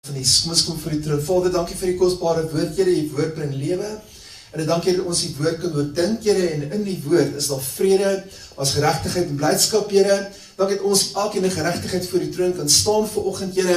Kom ons kom vir die troon. Vader, dankie vir die kosbare woord, Here, die woord bring lewe. En dankie dat ons die woord kan oordink, Here, en in die woord is daar vrede, as geregtigheid en blydskap, Here. Dankie dat ons elkeen in geregtigheid voor die troon kan staan vanoggend, Here.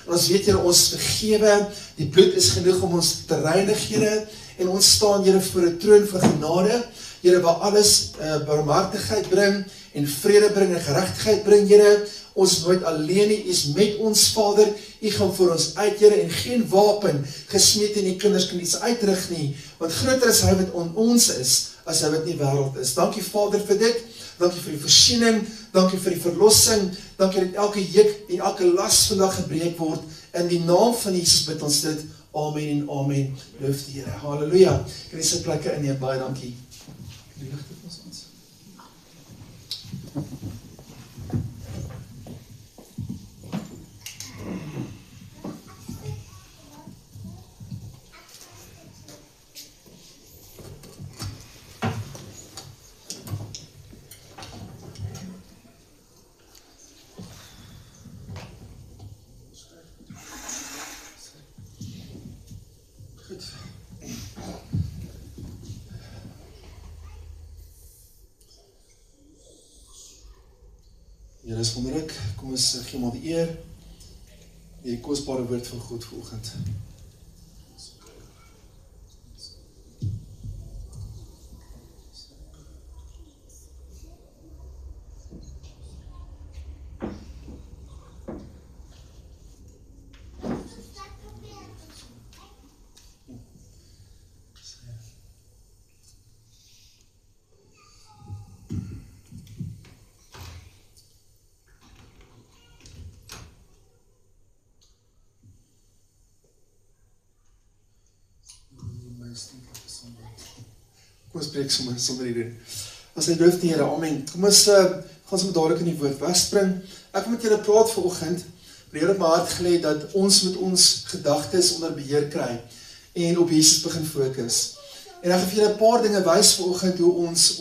En ons weet, Here, ons vergewe, die bloed is genoeg om ons te reinig, Here. En ons staan, Here, voor 'n troon van genade, Here, waar alles barmhartigheid bring en vrede bring en geregtigheid bring, Here. Ons nooit alleen nie, U is met ons, Vader. U gaan vir ons uit, Here, en geen wapen gesmeed in die kinders kan iets uitrig nie, want groter is hy wat on ons is, as hy wat nie wêreld is. Dankie, Vader, vir dit. Dankie vir die voorsiening, dankie vir die verlossing, dankie dat elke juk en elke las vandag gebreek word. In die naam van Jesus bid ons dit. Amen en amen. Loof die Here. Halleluja. Kan jy sit plekke inneem? Baie dankie. Die ligte van ons. Here is wonderlik, kom ons gee maar die eer, die kosbare woord van God vanoggend. Kom ons preek sommer hierin. As hy loof die Here, amen. Kom ons gaan sommer dadelik in die woord wegspring. Ek wil met julle praat vanoggend. Die Here het my hart gelê dat ons met ons gedagtes onder beheer kry en op Jesus begin fokus. En ek gaan vir julle 'n paar dinge wys vanoggend hoe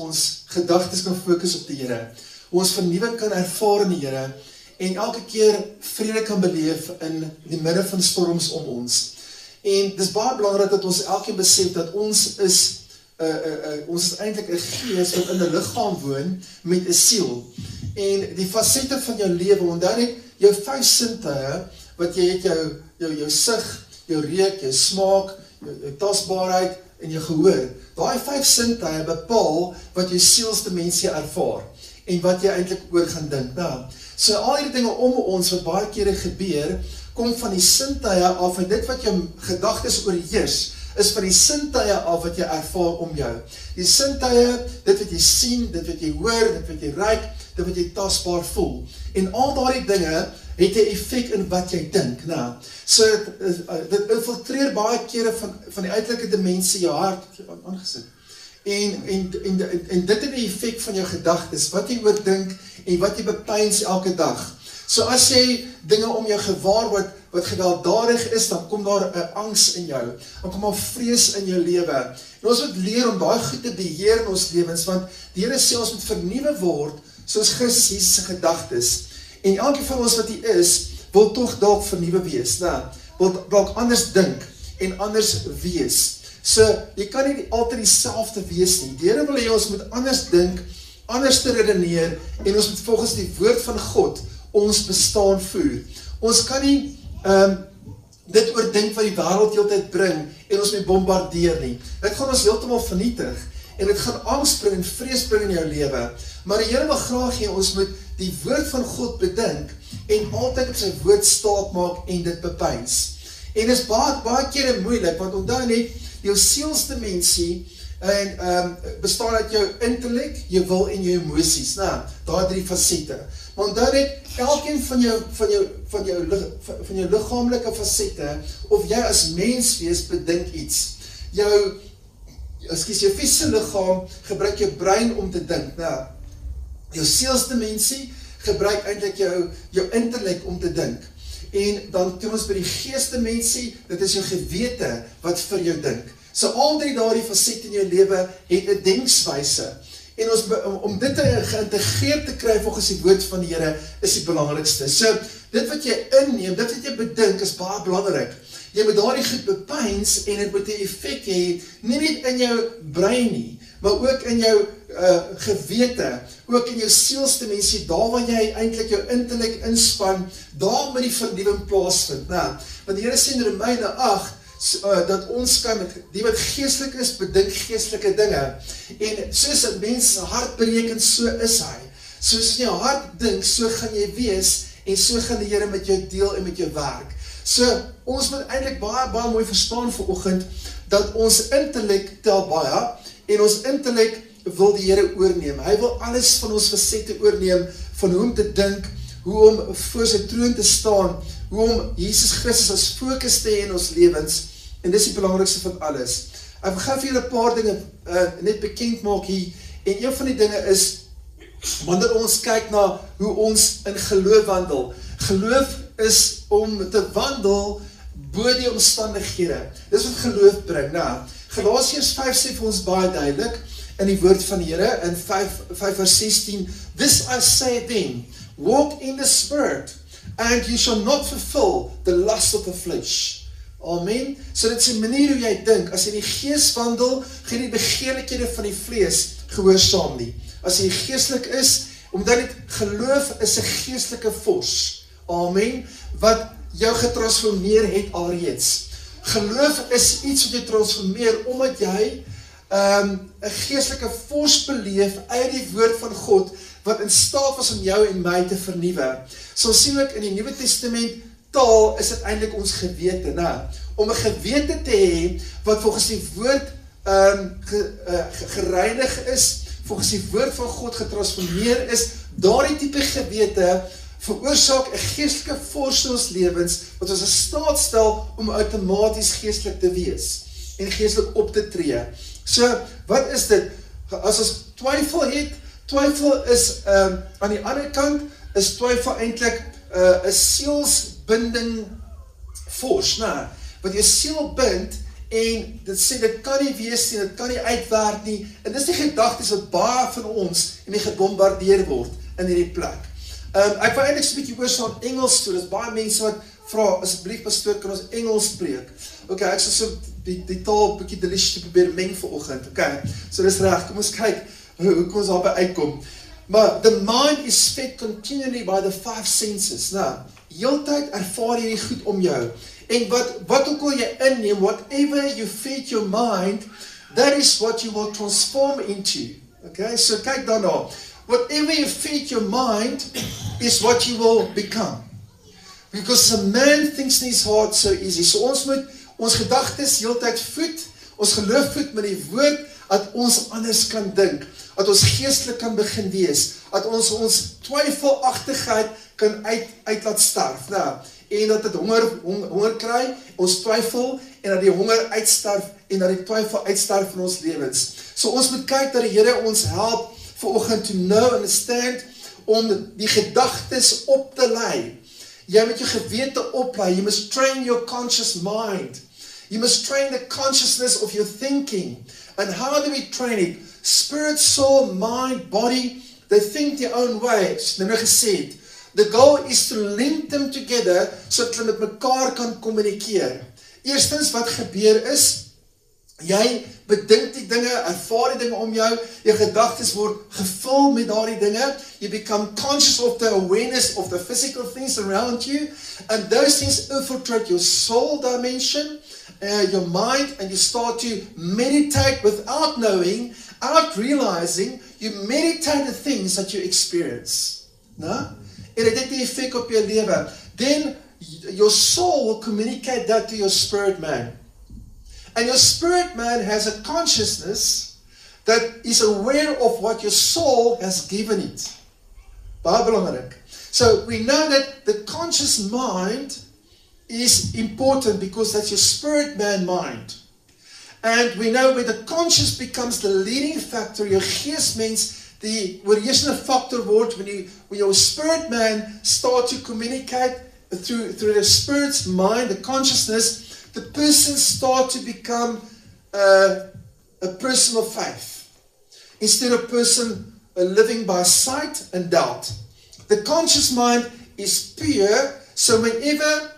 ons gedagtes kan fokus op die Here. Hoe ons vernuwing kan ervaar in die Here en elke keer vrede kan beleef in die midde van storms om ons. En dis baie belangrik dat ons elkeen besef dat ons is eintlik 'n gees wat in 'n liggaam woon met 'n siel. En die fasette van jou lewe, onthou net jou 5 sintuie wat jy het, jou sig, jou reuk, jou smaak, jou tasbaarheid en jou gehoor. Daai 5 sintuie bepaal wat jou sielsdimensie ervaar en wat jy eintlik oor gaan dink. Nou, so al hierdie dinge om ons wat baie kere gebeur, kom van die sintuie af en dit wat jou gedagtes oorheers is van die sintuie af wat jy ervaar om jou. Die sintuie, dit wat jy sien, dit wat jy hoor, dit wat jy ruik, dit wat jy tasbaar voel. En al daardie dinge het 'n effek in wat jy dink. Nou, so dit infiltreer baie kere van die uiterlike dimensie jou hart aangesit. En dit het 'n effek van jou gedagtes, wat jy oor dink en wat jy bepeins elke dag. So as jy dinge om jou gewaar word wat gewelddadig is, dan kom daar 'n angs in jou, dan kom daar vrees in jou lewe. En ons moet leer om daai goed te beheer in ons lewens, want die Here sê ons moet vernuwe word soos Christus Jesus se gedagtes. En elkeen van ons wat hier is, wil tog dalk vernuwe wees, wil dalk anders dink en anders wees. So jy kan nie altyd dieselfde wees nie. Die Here wil hê ons moet anders dink, anders te redeneer en ons moet volgens die woord van God ons bestaan voer. Ons kan nie dit oordink wat die wêreld heeltyd bring en ons mee bombardeer nie. Dit gaan ons heeltemal vernietig en dit gaan angs bring en vrees bring in jou lewe. Maar die Here wil graag hê ons moet die woord van God bedink en altyd op sy woord staat maak en dit bepeins. En dit is baie kere moeilik, want onthou net, jou sielsdimensie bestaan uit jou intellek, jou wil en jou emosies. Daai 3 fasette. Maar onthou net, elkeen van jou liggaamlike fasette, of jy as mens wees, bedink iets. Jou fisiese liggaam gebruik jou brein om te dink. Jou sielsdimensie gebruik eintlik jou intellek om te dink. En dan kom ons by die geesdimensie, dit is jou gewete wat vir jou dink. So al 3 daardie fasette in jou lewe het 'n denkswyse. En om dit geïntegreerd te kry volgens die woord van die Here is die belangrikste. So, dit wat jy inneem, dit wat jy bedink is baie belangrik. Jy moet daardie goed bepeins en dit moet 'n effek hê, nie net in jou brein nie, maar ook in jou gewete, ook in jou sielsdimensie, daar waar jy eintlik jou intellek inspan, daar moet die vernuwing plaasvind. Nou, want die Here sê in Romeine 8, dat ons kan, die wat geestelik is, bedink geestelike dinge. En soos 'n mens se hart bereken, so is hy. Soos in jou hart dink, so gaan jy wees, en so gaan die Here met jou deel en met jou werk. So, ons moet eintlik baie mooi verstaan vanoggend, dat ons intellek tel baie, en ons intellek wil die Here oorneem. Hy wil alles van ons facette oorneem, van hoe om te dink, hoe om voor sy troon te staan, hoe om Jesus Christus as fokus te hê in ons lewens, en dis die belangrikste van alles. Ek gaan vir julle 'n paar dinge net bekend maak hier, en een van die dinge is, wanneer ons kyk na hoe ons in geloof wandel. Geloof is om te wandel bo die omstandighede. Dis wat geloof bring. Nou, Galasiërs 5 sê vir ons baie duidelik, in die woord van die Here, in 5 vers 16, "This I say then, walk in the Spirit, and you shall not fulfill the lust of the flesh." Amen. So dit is 'n manier hoe jy dink. As jy in die gees wandel, gaan die begeerlikhede van die vlees gehoorsaam nie. As jy geestelik is, omdat dit geloof is 'n geestelike vors. Amen. Wat jou getransformeer het alreeds. Geloof is iets wat jy transformeer, omdat jy 'n geestelike vors beleef uit die woord van God, wat in staat was om jou en my te vernuwe. So sien ek in die Nuwe Testament, taal is uiteindelik ons gewete. Nou, om 'n gewete te hê, wat volgens die woord gereinig is, volgens die woord van God getransformeer is, daardie tipe gewete veroorsaak 'n geestelike vors in ons lewens, wat ons in staat stel om outomaties geestelik te wees, en geestelik op te tree. So, wat is dit? As ons twyfel het, twyfel is, aan die ander kant, is twyfel eintlik 'n sielsbinding vors, nou, wat jou siel bind, en dit sê, dit kan nie wees nie, dit kan nie uitwerk nie, en dis die gedagtes wat baie van ons en die gebombardeer word in hierdie plek. Ek wil eintlik so 'n bietjie oorslaan Engels toe, dis baie mense wat vra, asseblief pastoor, kan ons Engels preek? Okay, ek sal so die taal 'n bietjie delicious probeer meng vanoggend, okay, so dis reg, kom ons kyk, hoe kom ons daarby uitkom. Maar the mind is fed continually by the 5 senses. Nou, heeltyd ervaar jy goed om jou. En wat ook al jy inneem, whatever you feed your mind, that is what you will transform into. Okay, so kyk daarna. Whatever you feed your mind is what you will become. Because a man thinks in his heart so easy. So ons moet ons gedagtes heeltyd voed, ons geloof voed met die woord, dat ons anders kan dink, dat ons geestelik kan begin wees, dat ons twyfelagtigheid kan uit laat sterf. Nou, en dat dit honger kry, ons twyfel, en dat die honger uitsterf, en dat die twyfel uitsterf in ons lewens. So ons moet kyk dat die Here ons help, vanoggend to know, understand, om die gedagtes op te lei. Jy moet jou gewete oplei, you must train your conscious mind. You must train the consciousness of your thinking. And how do we train it? Spirit, soul, mind, body, they think their own way. Nou gesê het, the goal is to link them together, sodat hulle met mekaar kan kommunikeer. Eerstens, wat gebeur is, jy bedink die dinge, ervaar die dinge om jou gedagtes word gevul met daardie dinge, you become conscious of the awareness of the physical things around you, and those things infiltrate your soul dimension, your mind, and you start to meditate without knowing, without realizing, you meditate the things that you experience. No? En dit het 'n effek op jou lewe. Then your soul will communicate that to your spirit man. And your spirit man has a consciousness that is aware of what your soul has given it. Baie belangrik. So we know that the conscious mind is important because that's your spirit man mind. And we know where the conscious becomes the leading factor, your geestmens die oorheersende factor word when your spirit man start to communicate through the spirit's mind, the consciousness, the person start to become a person of faith. instead of a person living by sight and doubt. The conscious mind is pure, so whenever,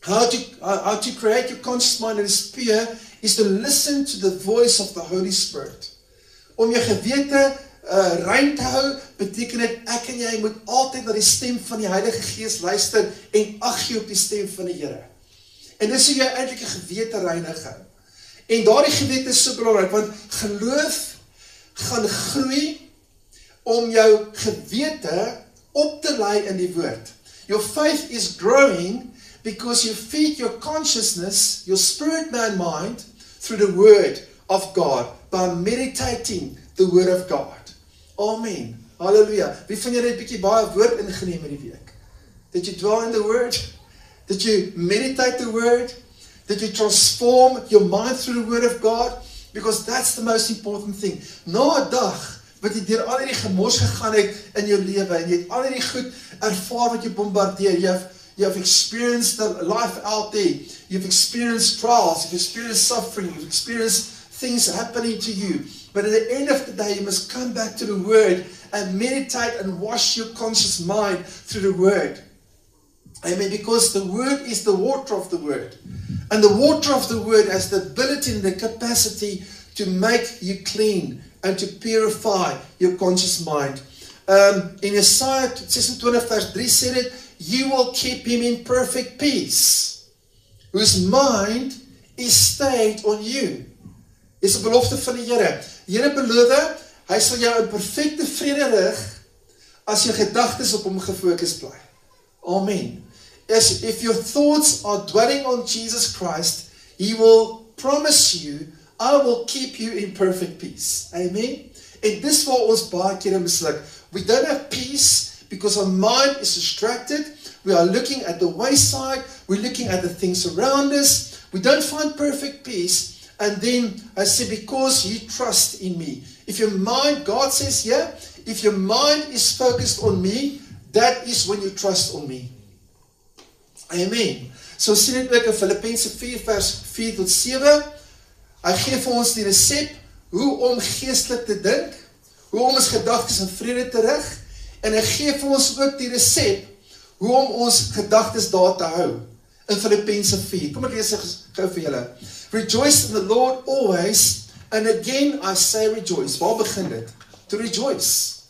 how to create your conscious mind that is pure, is to listen to the voice of the Holy Spirit. Om jou gewete rein te hou, beteken dit ek en jy moet altyd na die stem van die Heilige Gees luister en ag gee op die stem van die Here. En dis hoe jy eintlik 'n gewete reinig hou. En daardie gewete is so belangrik, want geloof gaan groei om jou gewete op te lei in die woord. Your faith is growing because you feed your consciousness, your spirit, man, mind, through the word of God, by meditating the word of God. Amen. Hallelujah. Wie van julle het bietjie baie woord ingeneem in die week? Did you dwell in the word? Did you meditate the word? Did you transform your mind through the word of God? Because that's the most important thing. Na 'n dag wat jy deur al hierdie gemors gegaan het in jou lewe en jy het al hierdie goed ervaar wat jy bombardeer. You have experienced the life out there. You've experienced trials, you've experienced suffering, you've experienced things happening to you. But at the end of the day, you must come back to the word and meditate and wash your conscious mind through the word. Amen. Because the word is the water of the word. And the water of the word has the ability and the capacity to make you clean and to purify your conscious mind. In Isaiah 26 vers 3 said it, you will keep him in perfect peace, whose mind is stayed on you. Dis 'n belofte van die Here. Die Here beloof, hy sal jou in perfekte vrede rig as jou gedagtes op hom gefokus bly. Amen. If your thoughts are dwelling on Jesus Christ, he will promise you, I will keep you in perfect peace. Amen. En dis waar ons baie kere misluk. We don't have peace because our mind is distracted. We are looking at the wayside. We're looking at the things around us. We don't find perfect peace. And then I say, because you trust in me. If your mind, God says here, if your mind is focused on me, that is when you trust on me. Amen. So sien dit ook in Filippense 4 vers 4 tot 7. Hy gee vir ons die resep hoe om geestelik te dink, hoe om ons gedagtes in vrede te rig, en hy gee vir ons ook die resep hoe om ons gedagtes daar te hou in Filippense 4. Kom ek lees gou vir julle. Rejoice in the Lord always, and again I say rejoice. Waar begin dit? To rejoice.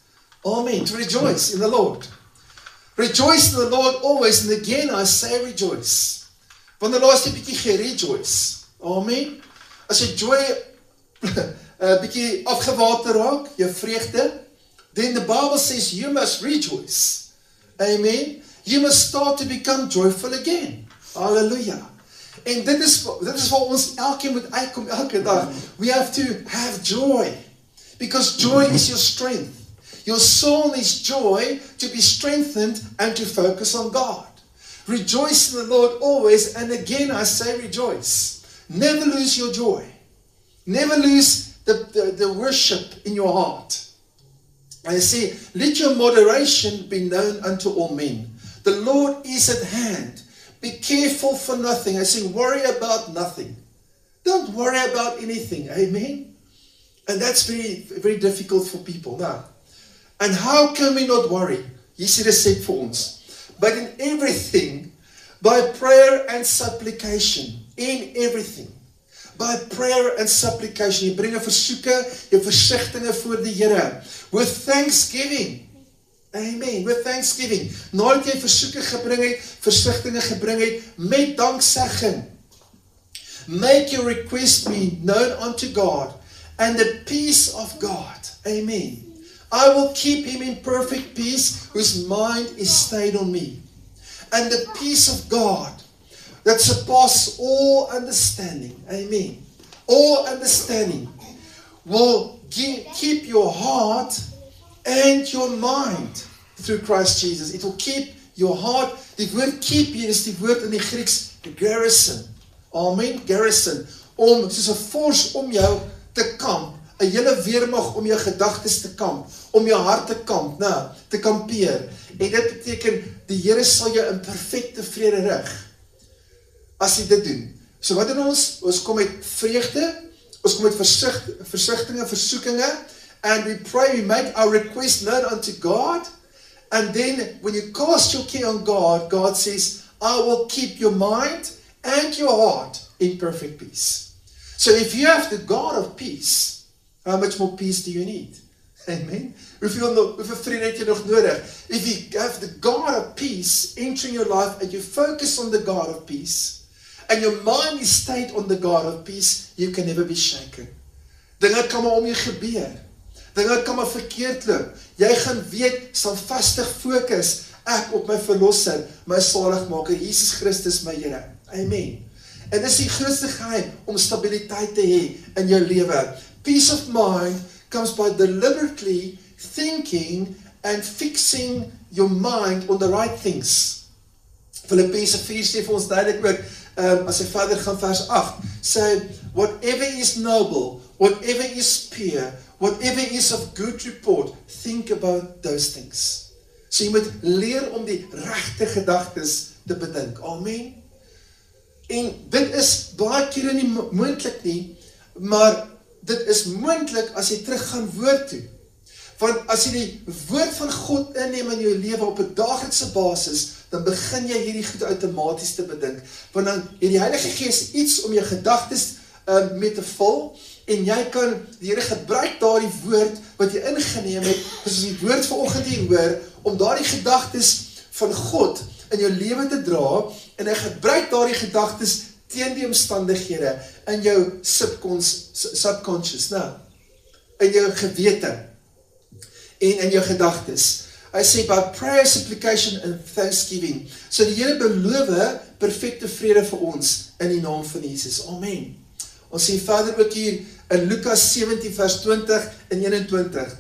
Amen. To rejoice in the Lord. Rejoice in the Lord always, and again I say rejoice. Want die laaste bietjie gerejoice. Amen. As jy joy bietjie afgewater raak, jou vreugde, then the Bible says you must rejoice. Amen. You must start to become joyful again. Hallelujah. En dit is waar ons elkeen moet uitkom elke dag. We have to have joy. Because joy is your strength. Your soul needs joy to be strengthened and to focus on God. Rejoice in the Lord always, and again I say rejoice. Never lose your joy. Never lose the worship in your heart. I say, let your moderation be known unto all men. The Lord is at hand. Be careful for nothing. I say, worry about nothing. Don't worry about anything. Amen. And that's very, very difficult for people now. And how can we not worry? Hier is die resep vir ons. But in everything, by prayer and supplication. In everything. By prayer and supplication. Jy bring 'n versoeke, jou versigtinge voor die Here. With thanksgiving. Amen. With thanksgiving. Nadat jy versoeke gebring het, versigtinge gebring het, met danksegging. Make your request be known unto God, and the peace of God. Amen. I will keep him in perfect peace, whose mind is stayed on me. And the peace of God, that surpasses all understanding. Amen. All understanding will keep your heart and your mind through Christ Jesus. It will keep your heart. Die woord keep hier is die woord in die Grieks garrison. Amen. Garrison. Om soos 'n force om jou te kamp. 'n Hele weermag om jou gedagtes te kamp. Om jou hart te kamp, te kampeer. En dit beteken die Here sal jou in perfekte vrede rig. As jy dit doen. So wat doen ons? Ons kom met vreugde. Ons kom met versigtinge, versoekinge. and we pray, we make our request known unto God, and then when you cast your care on God, God says, I will keep your mind and your heart in perfect peace. So if you have the God of peace, how much more peace do you need? Amen. Hoeveel vrede het jy nog nodig? If you have the God of peace entering your life and you focus on the God of peace and your mind is stayed on the God of peace, you can never be shaken. Dinge kan maar om jou gebeur. Dinge kan maar verkeerd loop. Jy gaan weet, standvastig fokus ek op my verlosser, my saligmaker, Jesus Christus my Here. Amen. En dis die grootste geheim om stabiliteit te hê in jou lewe. Peace of mind comes by deliberately thinking and fixing your mind on the right things. Filippense 4 sê vir ons duidelik ook, as hy verder gaan vers 8, sê, whatever is noble, whatever is pure, whatever is of good report, think about those things. So jy moet leer om die regte gedagtes te bedink. Amen. En dit is baie kere nie moontlik nie, maar dit is moontlik as jy teruggaan woord toe. Want as jy die woord van God inneem in jou lewe op 'n daaglikse basis, dan begin jy hierdie goed outomaties te bedink. Want dan het die Heilige Gees iets om jou gedagtes mee te vul, en jy kan die Here gebruik daardie woord wat jy ingeneem het, soos die woord vanoggend hier hoor, om daardie gedagtes van God in jou lewe te dra, en hy gebruik daardie gedagtes teen die omstandighede in jou subconscious, in jou gewete en in jou gedagtes. Hy sê, by prayer, supplication and thanksgiving. So die Here beloof perfekte vrede vir ons in die naam van Jesus. Amen. Ons sien verder ook hier in Lukas 17 vers 20 en 21.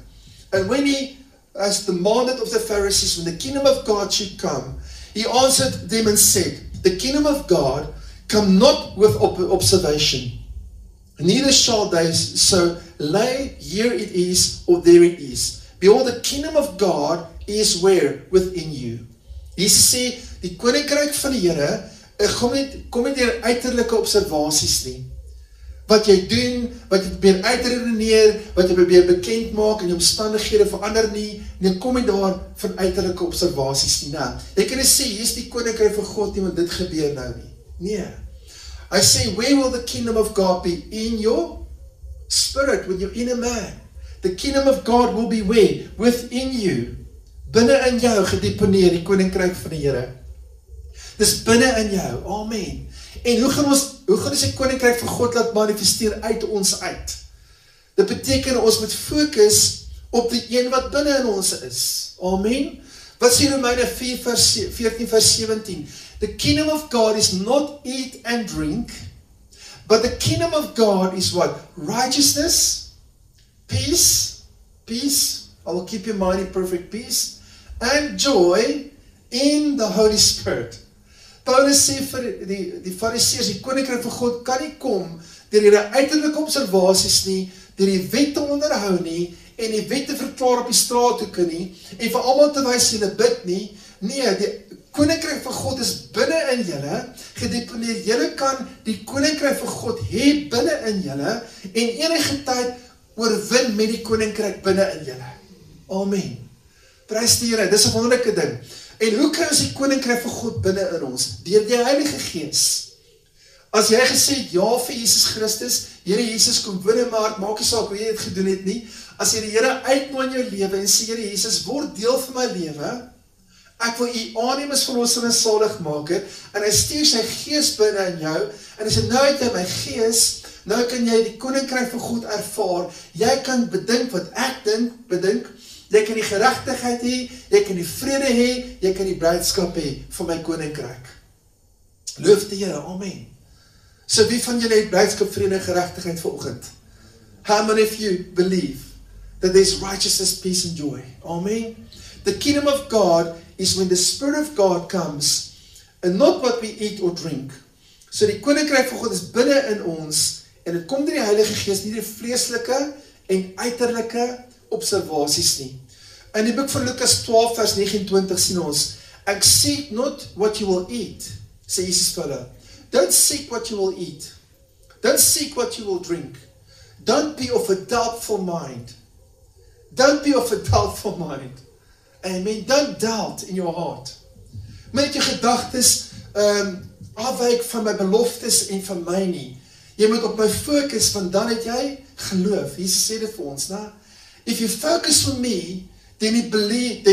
And when he has demanded of the Pharisees when the kingdom of God should come, he answered them and said, the kingdom of God come not with observation, neither shall they so lay, here it is, or there it is. Behold, the kingdom of God is where? Within you. Jesus sê, die koninkryk van die Here, kom nie deur uiterlike observasies nie. Wat jy doen, wat jy probeer uitredeneer, wat jy probeer bekend maak en die omstandighede verander nie, en kom nie daar van uiterlike observasies nie. Jy kan nie sê, hier is die koninkryk van God nie, want dit gebeur nou nie. Nee. I say, where will the kingdom of God be? In your spirit, with your inner man. The kingdom of God will be where? Within you. Binne in jou gedeponeer, die koninkryk van die Here. Dis binne in jou. Amen. En hoe gaan ons die koninkryk van God laat manifesteer uit ons uit? Dit beteken ons moet fokus op die een wat binne in ons is. Amen. Wat sê Romeine 14 vers 17? The kingdom of God is not eat and drink, but the kingdom of God is what? Righteousness, peace, I will keep your mind in perfect peace, and joy in the Holy Spirit. Paulus sê vir die Fariseërs, die koninkryk van God kan nie kom deur hierdie uiterlike observasies nie, deur die wet te onderhou nie, en die wet te verklaar op die straathoeke nie, en vir almal te wys julle bid nie. Nee, die koninkryk van God is binne in julle, gedeponeer. Julle kan die koninkryk van God hê binne in julle, en enige tyd oorwin met die koninkryk binne in julle. Amen. Prys die Here, dis 'n wonderlike ding. En hoe kry ons die koninkryk van God binne in ons? Deur die Heilige Gees. As jy gesê het ja vir Jesus Christus, Here Jesus kom binne, maar maak nie saak hoe jy dit gedoen het nie. As jy die Here uitnooi in jou lewe en sê, Here Jesus, word deel van my lewe, ek wil U aanneem as verlosser en saligmaker, en hy stuur sy Gees binne in jou, en hy sê, nou het jy my Gees, nou kan jy die koninkryk van God ervaar, jy kan bedink wat ek bedink, jy kan die geregtigheid hê, jy kan die vrede hê, jy kan die blydskap hê van my koninkryk. Loof die Here, amen. So wie van julle het blydskap, vrede en geregtigheid vanoggend? How many of you believe that there's righteousness, peace and joy? Amen. The kingdom of God is when the Spirit of God comes, and not what we eat or drink. So die koninkryk van God is binne in ons, en dit kom deur die Heilige Gees, nie die vleeslike en uiterlike observasies nie. In die boek van Lukas 12 vers 29 sien ons, ek seek not what you will eat, sê Jesus vir hulle. Don't seek what you will eat. Don't seek what you will drink. Don't be of a doubtful mind. Don't be of a doubtful mind. Amen. Don't doubt in your heart. Met jou gedagtes afwyk van my beloftes en van my nie. Jy moet op my fokus, want dan het jy geloof. Jesus sê dit vir ons, né? If you focus on me, then you believe,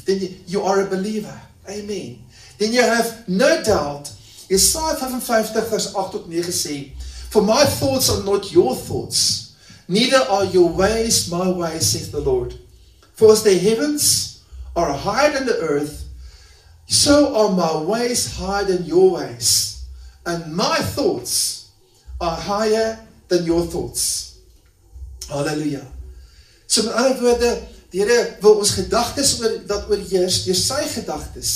then you are a believer. Amen. Then you have no doubt. Jesaja 55 vers 8 tot 9 sê, For my thoughts are not your thoughts, neither are your ways my ways, saith the Lord. For as the heavens are higher than the earth, so are my ways higher than your ways, and my thoughts are higher than your thoughts. Hallelujah. So met ander woorde, die Here wil ons gedagtes dat oorheers, deur sy gedagtes.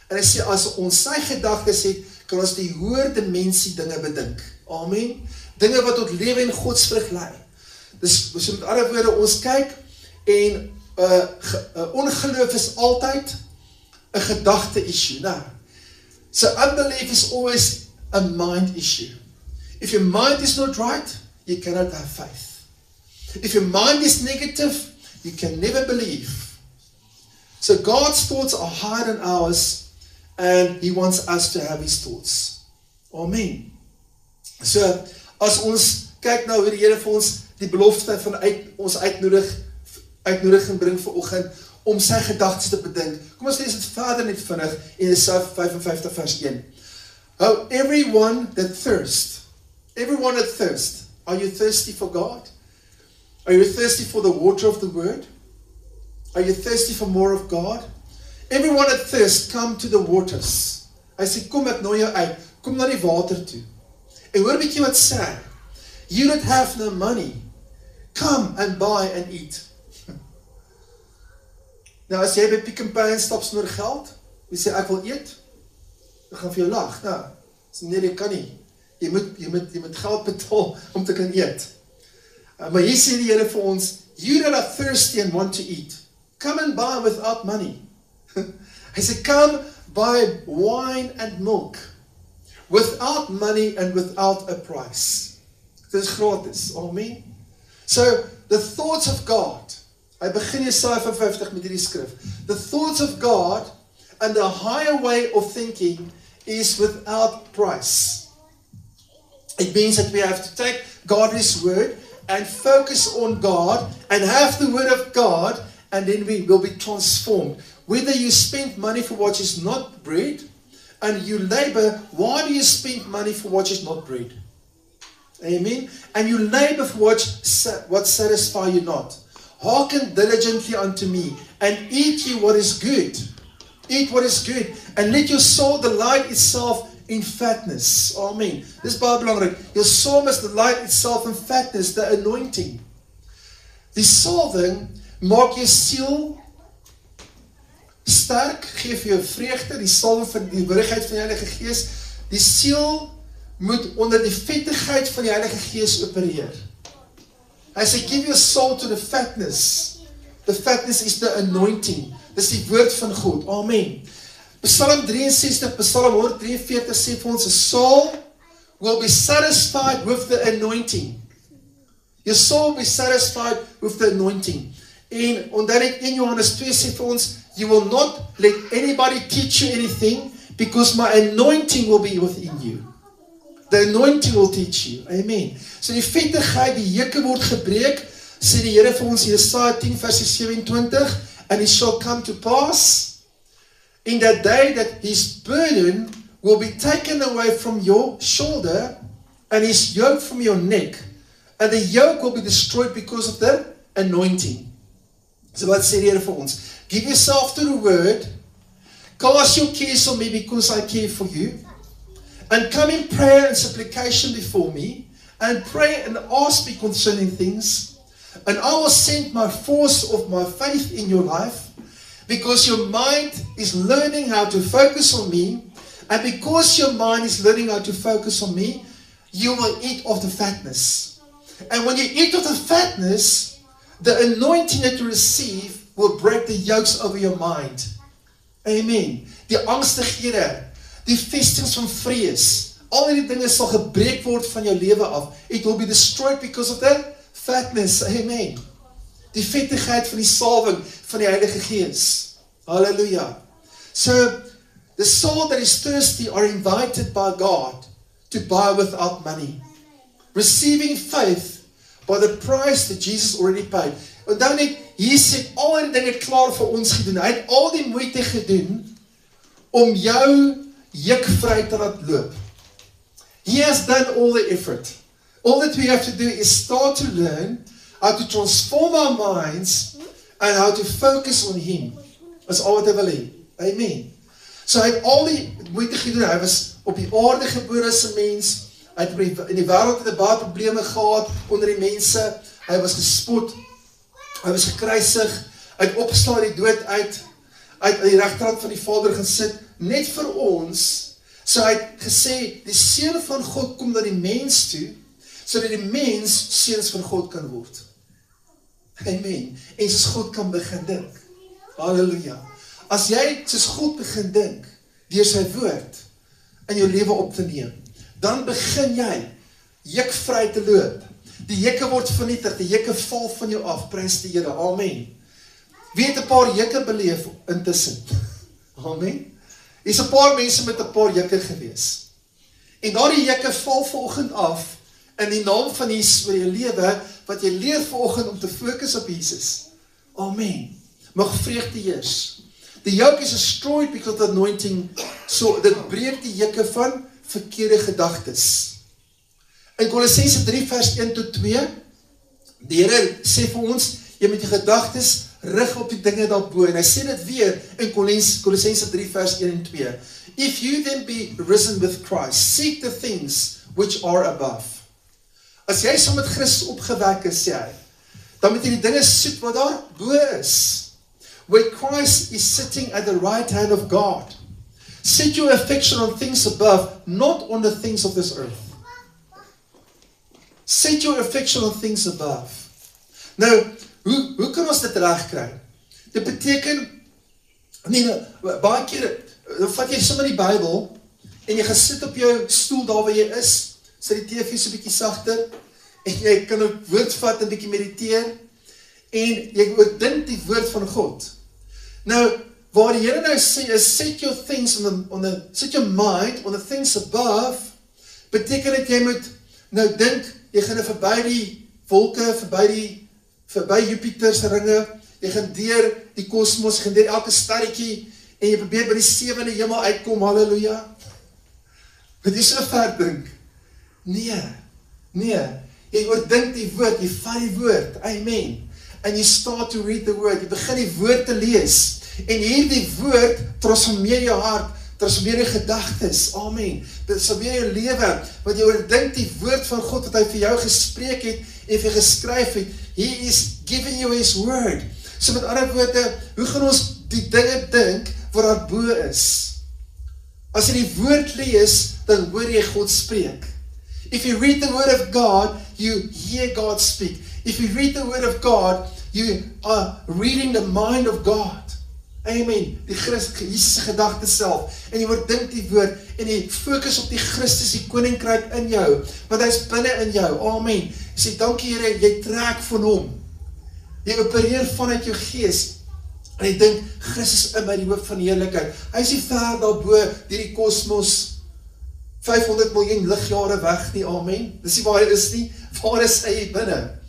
En hy sê, as ons sy gedagtes het, kan ons die hoër dimensie dinge bedink. Amen. Dinge wat tot lewe en godsvrug lei. Dus so met ander woorde, ons kyk en ongeloof is altyd 'n gedagte issue. Nou, so unbelief is always a mind issue. If your mind is not right, you cannot have faith. If your mind is negative, you can never believe. So God's thoughts are higher than ours, and He wants us to have His thoughts. Amen. So, as ons kyk nou hoe die Here vir ons die belofte van ons uitnodiging bring vanoggend, om sy gedagtes te bedink. Kom ons lees dit verder net vinnig in Jesaja 55 vers 1. Oh, everyone that thirst, are you thirsty for God? Are you thirsty for the water of the word? Are you thirsty for more of God? Everyone that thirst, come to the waters. Hy sê, kom ek nooi jou uit, kom na die water toe. En hoor bietjie wat sê, you that have no money, come and buy and eat. Nou, as jy by Pick n Pay stap sonder geld, jy sê, ek wil eet, dan gaan vir jou lag. Nou, sê, nee, jy kan nie. Jy moet geld betaal om te kan eet. Maar hier sê die Here vir ons, you that are thirsty and want to eat, come and buy without money. Hy sê, come buy wine and milk, without money and without a price. Dit is gratis, amen. So, the thoughts of God, hy begin Jesaja 55 met hierdie skrif. The thoughts of God and the higher way of thinking is without price. It means that we have to take God's word and focus on God and have the word of God, and then we will be transformed. Whether you spend money for what is not bread and you labor, why do you spend money for what is not bread? Amen. And you labor for what satisfy you not. Hearken diligently unto me, and eat ye what is good. Eat what is good, and let your soul delight itself in fatness. Amen. Dis baie belangrik. Your soul must delight itself in fatness, the anointing. Die salwing maak jou siel sterk, gee vir jou vreugde, die salwing van die waardigheid van die Heilige Gees. Die siel moet onder die vettigheid van die Heilige Gees opereer. I say, give your soul to the fatness. The fatness is the anointing. Dis die woord van God. Amen. Psalm 63, Psalm 143 sê vir ons, a soul will be satisfied with the anointing. Your soul will be satisfied with the anointing. En omdat ek 1 Johannes 2 sê vir ons, you will not let anybody teach you anything, because my anointing will be within you. The anointing will teach you. Amen. So die vettigheid, die juke word gebreek, sê die Here vir ons Jesaja 10 vers 27, and it shall come to pass in that day that his burden will be taken away from your shoulder and his yoke from your neck, and the yoke will be destroyed because of the anointing. So wat sê die Here vir ons? Give yourself to the word, cast your cares on me because I care for you, and come in prayer and supplication before me, and pray and ask me concerning things, and I will send my force of my faith in your life, because your mind is learning how to focus on me, and because your mind is learning how to focus on me, you will eat of the fatness. And when you eat of the fatness, the anointing that you receive will break the yokes over your mind. Amen. Die angstighede, die vestings van vrees, al die dinge sal gebreek word van jou lewe af. It will be destroyed because of the fatness. Amen. Die vettigheid van die salwing van die Heilige Gees. Halleluja. So, the soul that is thirsty are invited by God to buy without money. Receiving faith by the price that Jesus already paid. En dan net, Jesus het al die dinge klaar vir ons gedoen. Hy het al die moeite gedoen om jou jukvry te laat loop. He has done all the effort. All that we have to do is start to learn how to transform our minds and how to focus on Him. Dis al wat hy wil hê. Amen. So hy het al die moeite gedoen. Hy was op die aarde gebore as 'n mens. Hy het in die wêreld het baie probleme gehad onder die mense. Hy was gespot. Hy was gekruisig. Hy het opgestaan uit die dood uit die regterhand van die Vader gaan sit, net vir ons. So hy het gesê, die seun van God kom na die mens toe, sodat die mens seuns van God kan word. Amen. En soos God kan begin dink. Halleluja. As jy soos God begin dink, deur sy woord, in jou lewe op te neem, dan begin jy jukvry te loop. Die jukke word vernietig, die jukke val van jou af, prys die Here, amen. Wie het 'n paar jukke beleef intussen? Amen. Is 'n paar mense met 'n paar jukke gewees. En daardie jukke val vanoggend af, in die naam van Jesus vir jou lewe, wat jy leer vanoggend om te fokus op Jesus. Amen. Mag vreugde heers. The yoke is destroyed because of the anointing, so dit breek die jukke van verkeerde gedagtes. In Kolossense 3 vers 1 tot 2, die Here sê vir ons, jy moet die gedagtes rig op die dinge daarbo, en hy sê dit weer in Kolossense 3 vers 1 en 2. If you then be risen with Christ, seek the things which are above. As jy saam met Christus opgewek is, sê hy, dan moet jy die dinge soek wat daar bo is. Where Christ is sitting at the right hand of God. Set your affection on things above, not on the things of this earth. Set your affection on things above. Nou, hoe kan ons dit reg kry? Dit beteken, baie keer, dan vat jy sommer die Bybel, en jy gaan sit op jou stoel daar waar jy is, sit die TV so 'n bietjie sagter, en jy kan 'n woord vat en 'n bietjie mediteer, en jy oordink die woord van God. Nou, waar die Here nou sê is, set your mind on the things above, beteken dat jy moet nou dink, jy gaan verby die wolke, verby Jupiter se ringe, jy gaan deur die kosmos, jy gaan deur elke sterretjie, en jy probeer by die 7de hemel uitkom, halleluja. Moet jy so ver dink? Nee, jy oordink die woord, jy vat die woord, amen, and you start to read the word, jy begin die woord te lees, en hierdie woord transformeer jou hart, transformeer jou gedagtes, amen, transformeer jou lewe, want jy oordink die woord van God, wat hy vir jou gespreek het, en vir geskryf het, he is giving you his word. So met ander woorde, hoe gaan ons die dinge dink, wat daar bo is? As jy die woord lees, dan hoor jy God spreek. If you read the word of God, you hear God speak. If you read the word of God, you are reading the mind of God. Amen. Die Jesus gedagte self. En jy oordink die woord, en jy fokus op die Christus, die koninkryk in jou, want hy is binne in jou. Amen. Jy sê, dankie Here, jy trek van hom. Jy opereer vanuit jou gees, en jy dink, Christus in my die hoop van die heerlikheid. Hy is nie ver daarbo, die kosmos, 500 miljoen ligjare weg nie, amen. Dis nie waar hy is nie, waar is hy binne?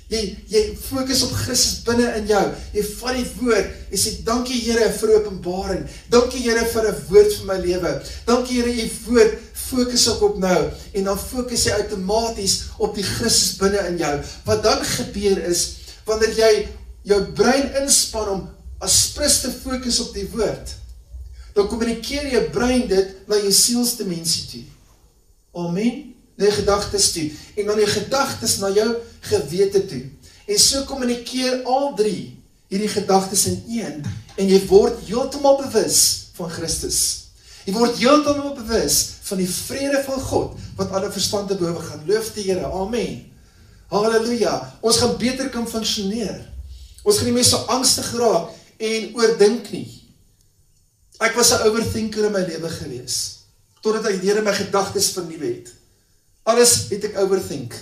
Jy fokus op Christus binne in jou, jy vat die woord, jy sê, dankie Here vir openbaring, dankie Here vir 'n woord vir my lewe, dankie Here, jy woord, fokus op nou, en dan fokus jy outomaties op die Christus binne in jou. Wat dan gebeur is, wanneer jy jou brein inspan om as prins te fokus op die woord, dan kommunikeer jou brein dit na jou sielsdimensie toe. Amen. Na jou gedagtes toe, en dan jou gedagtes na jou gewete toe. En so kommunikeer al drie hierdie gedagtes in een, en jy word heeltemal bewus van Christus. Jy word heeltemal bewus van die vrede van God, wat alle verstand te bowe gaan. Loof die Here, amen. Halleluja. Ons gaan beter kan functioneer. Ons gaan nie meer so angstig raak en oordink nie. Ek was 'n overthinker in my lewe gewees, totdat ek Here my gedagtes vernuwe het. Alles het ek overthink.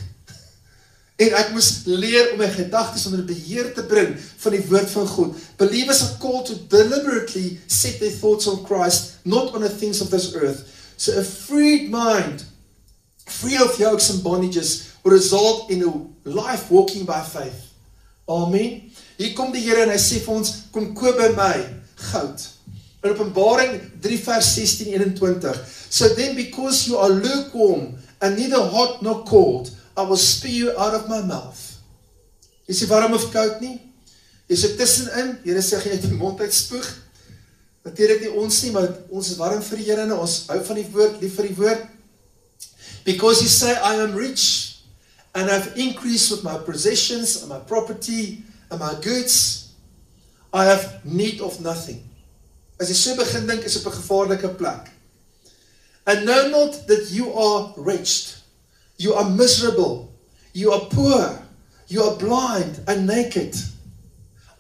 En ek moes leer om my gedagtes onder beheer te bring van die woord van God. Believers are called to deliberately set their thoughts on Christ, not on the things of this earth. So a freed mind, free of yokes and bondages, will result in a life walking by faith. Amen. Hier kom die Here en hy sê vir ons, kom koop by my goud. In Openbaring 3 vers 16-21. So then because you are lukewarm and neither hot nor cold, I will spew you out of my mouth. Is jy warm of koud nie? Jy sit tussenin, Here sê jy uit die mond uitspoeg. Natuurlik nie ons nie, maar ons is warm vir die Here en ons hou van die woord, lief vir die woord. Because you say, I am rich and I've increased with my possessions and my property and my goods, I have need of nothing. As jy so begin dink, is op 'n gevaarlike plek. And know not that you are wretched, you are miserable, you are poor, you are blind and naked.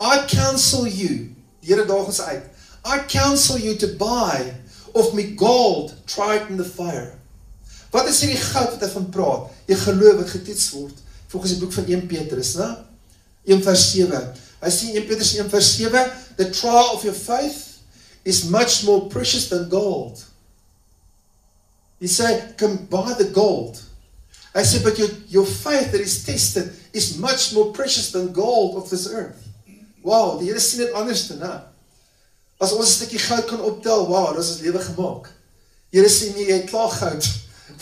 I counsel you, die Here daag ons uit, I counsel you to buy of me gold tried in the fire. Wat is hierdie goud wat hy van praat? Die geloof wat getoets word, volgens die boek van 1 Petrus, né? 1 vers 7. Hy sê 1 Petrus 1 vers 7, the trial of your faith is much more precious than gold. He said, come buy the gold. I said, but your faith that is tested is much more precious than gold of this earth. Wow, die Here sien dit anders te, né? As ons 'n stukkie goud kan optel, wow, dit is ons lewe gemaak. Here sê nie, jy het klaar goud,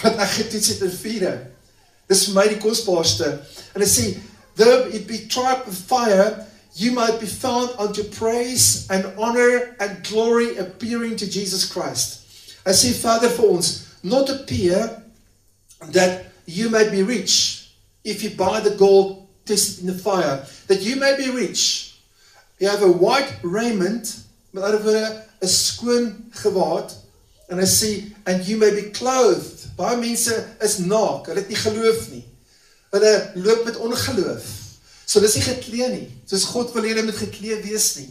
wat ek getoets het in vure. Dis vir my die kosbaarste. En hy sê, though it be tried with fire, you might be found unto praise and honor and glory appearing to Jesus Christ. Hy sê verder vir ons, not appear that you may be rich, if you buy the gold tested in the fire, that you may be rich. You have a white raiment, met ander woorde, 'n skoon gewaad, en hy sê, and you may be clothed. Baie mense is naak, hulle het nie geloof nie. Hulle loop met ongeloof. So hulle is nie geklee nie, soos God wil hulle met geklee wees nie.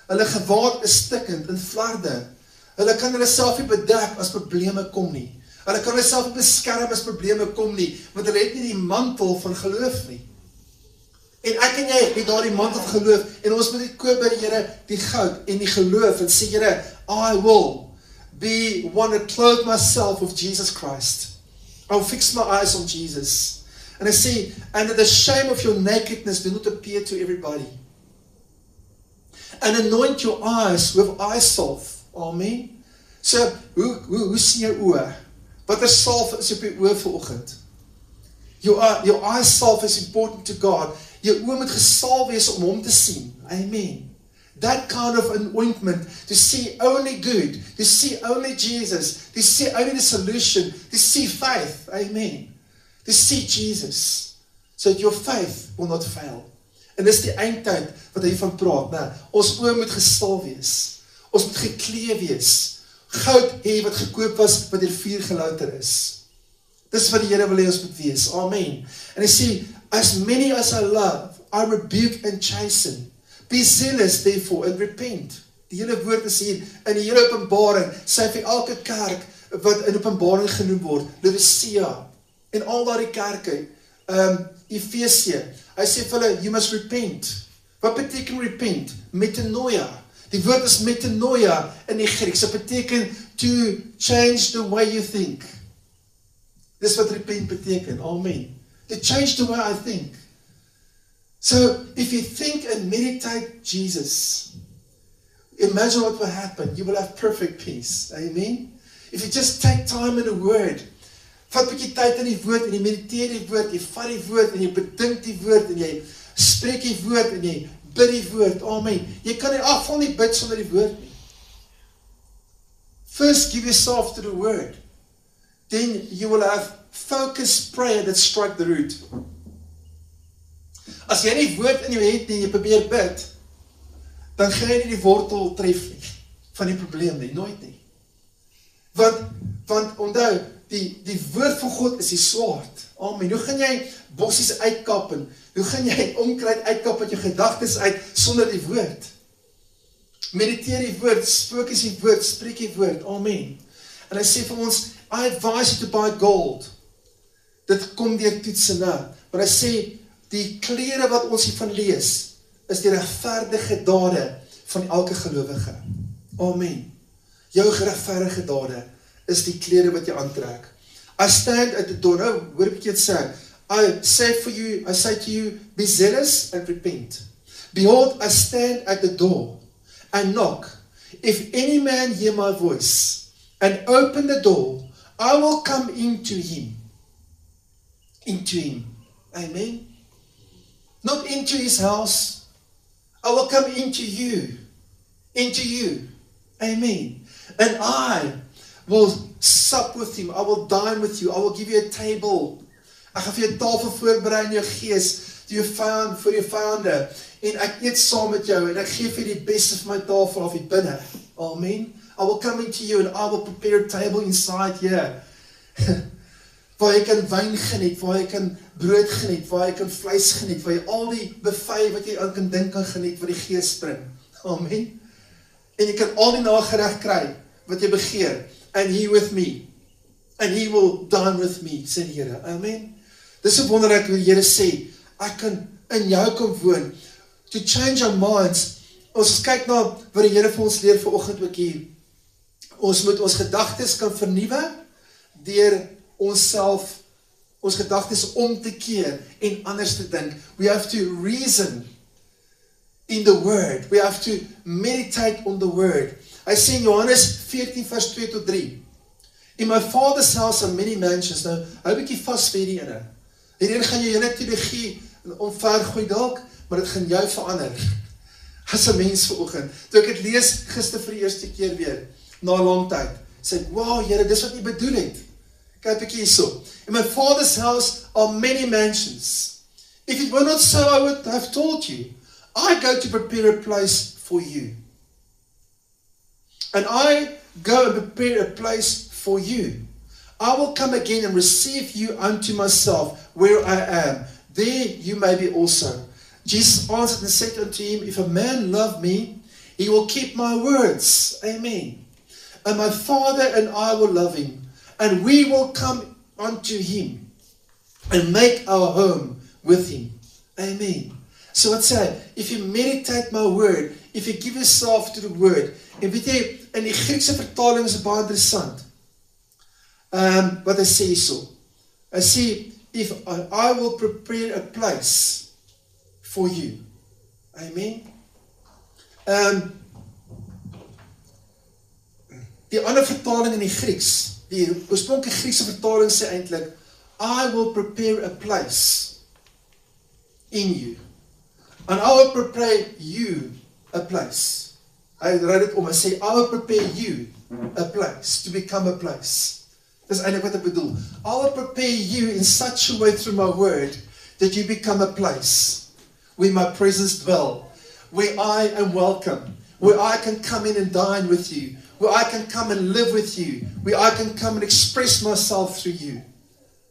Hulle gewaad is stikkend en flarde. Hulle kan hulle self nie bedek as probleme kom nie. Hulle kan hulle self nie beskerm as probleme kom nie, want hulle het nie die mantel van geloof nie. En ek en jy het daar die mantel van geloof, en ons moet dit koop by die Here, die goud en die geloof, en sê Here, I will be one to clothe myself with Jesus Christ. I will fix my eyes on Jesus. And I say, and that the shame of your nakedness do not appear to everybody. And anoint your eyes with eye salve. Amen. So, hoe sien jou oë? Wat is salve is op jou oë vanoggend? Your eye salve is important to God. Jou oë moet gesalf wees om hom te sien. Amen. That kind of an ointment, to see only good, to see only Jesus, to see only the solution, to see faith, amen, to see Jesus, so that your faith will not fail. En dis die eindtyd wat hy van praat, né? Ons oë moet gesalf wees, ons moet geklee wees, goud hê wat gekoop was, wat deur vuur gelouter is. Dis wat die Here wil hê ons moet wees, amen. En hy sê, as many as I love, I rebuke and chasten. Be zealous therefore and repent. Die hele woord is hier in die hele Openbaring, sê vir elke kerk wat in Openbaring genoem word, Laodicea en al daardie kerke, Efesië. Hy sê vir hulle, you must repent. Wat beteken repent? Metanoia. Die woord is metanoia in die Grieks. Dit beteken to change the way you think. Dis wat repent beteken. Amen. To change the way I think. So, if you think and meditate Jesus, imagine what will happen. You will have perfect peace. Amen? If you just take time in the word, vat 'n bietjie tyd in die woord, en jy mediteer die woord, jy vat die woord, en jy bedink die woord, en jy spreek die woord, en jy bid die woord. Amen. Jy kan in afval nie bid sonder die woord nie. First, give yourself to the word. Then you will have focused prayer that strike the root. As jy nie woord in jou het nie, jy probeer bid, dan gaan jy nie die wortel tref nie, van die probleem nie, nooit nie. Want onthou, die woord van God is die swaard. Amen. Hoe gaan jy bossies uitkap en hoe gaan jy onkruid uitkap uit jou gedagtes uit sonder die woord? Mediteer die woord, fokus die woord, spreek die woord. Amen. En hy sê vir ons, I advise you to buy gold. dit kom deur toetse na. Maar hy sê, die klere wat ons hiervan lees, is die regverdige dade van elke gelowige. Amen. Jou geregverdige dade is die klere wat jy aantrek. I stand at the door. Nou, hoor ek dit sê. I say to you, be zealous and repent. Behold, I stand at the door and knock. If any man hear my voice and open the door, I will come into him. Into him. Amen. Not into his house. I will come into you. Into you. Amen. And I will sup with him. I will dine with you. I will give you a table. Ek gaan vir jou tafel voorberei in jou gees, vir jou vyande, en ek eet saam met jou, en ek gee vir die beste van my tafel af hier binne. Amen. I will come into you and I will prepare a table inside here. Waar jy kan wyn geniet, waar jy kan brood geniet, waar jy kan vleis geniet, waar jy al die buffet wat jy aan kan dink kan geniet, wat die gees bring. Amen. En jy kan al die nagereg kry, wat jy begeer, and he with me. And he will dine with me, sê die Here. Amen. Dis so wonderlik hoe die Here sê, ek kan in jou kom woon, to change our minds. Ons kyk na wat die Here vir ons leer vanoggend ook hier. Ons moet ons gedagtes kan vernuwe, deur ons gedagtes om te keer en anders te dink. We have to reason in the word. We have to meditate on the word. Hy sê in Johannes 14 vers 2 tot 3. In my father's house are many mansions. Nou, hou bietjie vas vir hierdie ene. Hierdie gaan jou hele teologie omvergooi dalk, maar dit gaan jou verander. As 'n mens vanoggend. Toe ek dit lees gister vir die eerste keer weer, na 'n lang tyd, sê ek, wow, Here, dis wat U bedoel het. Kyk bietjie hierso. In my father's house are many mansions. If it were not so, I would have told you. I go to prepare a place for you. And I go and prepare a place for you. I will come again and receive you unto myself, where I am. There you may be also. Jesus answered and said unto him, if a man love me, he will keep my words. Amen. And my Father and I will love him, and we will come unto him and make our home with him. Amen. So wat sê, if you meditate my word, if you give yourself to the word, en weet jy, in die Griekse vertaling is baie interessant. Wat hy sê so. Hy sê, if I will prepare a place for you. Amen. Die ander vertaling in die Grieks, die oorspronklike Griekse vertaling sê eintlik, I will prepare a place in you. And I will prepare you a place. Hy ry dit om, hy sê, I will prepare you a place, to become a place. Dis eintlik wat ek bedoel. I will prepare you in such a way through my word, that you become a place, where my presence dwell, where I am welcome, where I can come in and dine with you, where I can come and live with you, where I can come and express myself through you.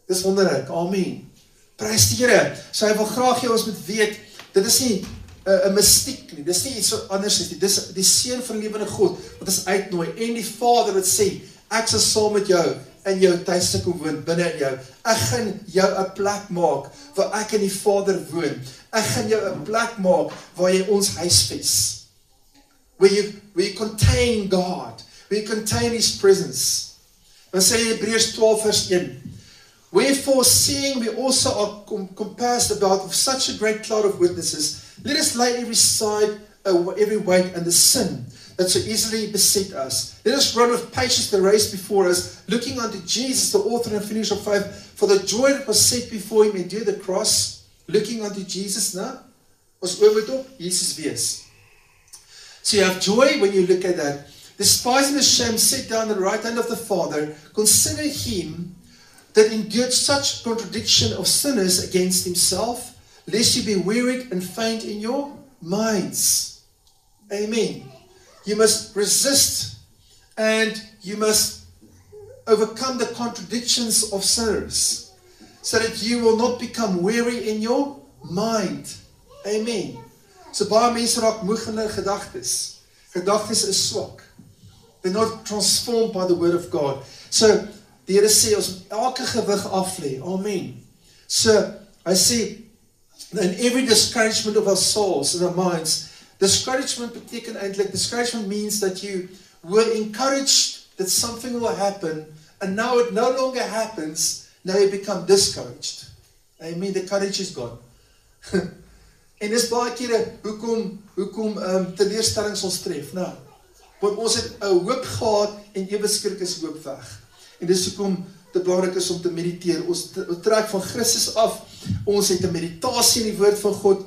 Dis wonderlik, amen. Prys die Here. So hy wil graag hê ons moet weet, dit is nie 'n mystiek nie, dis nie iets wat anders is nie, dis die Seun van die lewende God, wat ons uitnooi, en die Vader wat sê, ek sal saam met jou in jou tuiste kom woon, binne in jou. Ek gaan jou 'n plek maak, waar ek en die Vader woon. Ek gaan jou 'n plek maak, waar jy ons huisves. Where you contain God, where you contain His presence. Dan sê Hebreërs 12 vers 1, wherefore, seeing we also are compassed about with such a great cloud of witnesses, let us lay every weight and the sin that so easily beset us. Let us run with patience the race before us, looking unto Jesus, the author and finisher of faith, for the joy that was set before him endured the cross, looking unto Jesus. Nou, ons oor moet op Jesus wees. So you have joy when you look at that. Despising the shame, sit down at the right hand of the Father, consider him that endured such contradiction of sinners against himself, lest you be wearied and faint in your minds. Amen. You must resist and you must overcome the contradictions of sinners, so that you will not become weary in your mind. Amen. So baie mense raak moeg in hulle gedagtes. Gedagtes is swak. They're not transformed by the word of God. So die Here sê, ons moet elke gewig aflê, amen. So, hy sê, in every discouragement of our souls and our minds, discouragement beteken eintlik, discouragement means that you were encouraged that something will happen, and now it no longer happens, now you become discouraged. Amen, the courage is gone. En dis baie kere, hoekom teleurstellings ons tref, nou, want ons het 'n hoop gehad, en ewe skielik is hoop weg. En dis hoekom dit belangrik is om te mediteer, ons trek van Christus af, ons het 'n meditasie in die woord van God,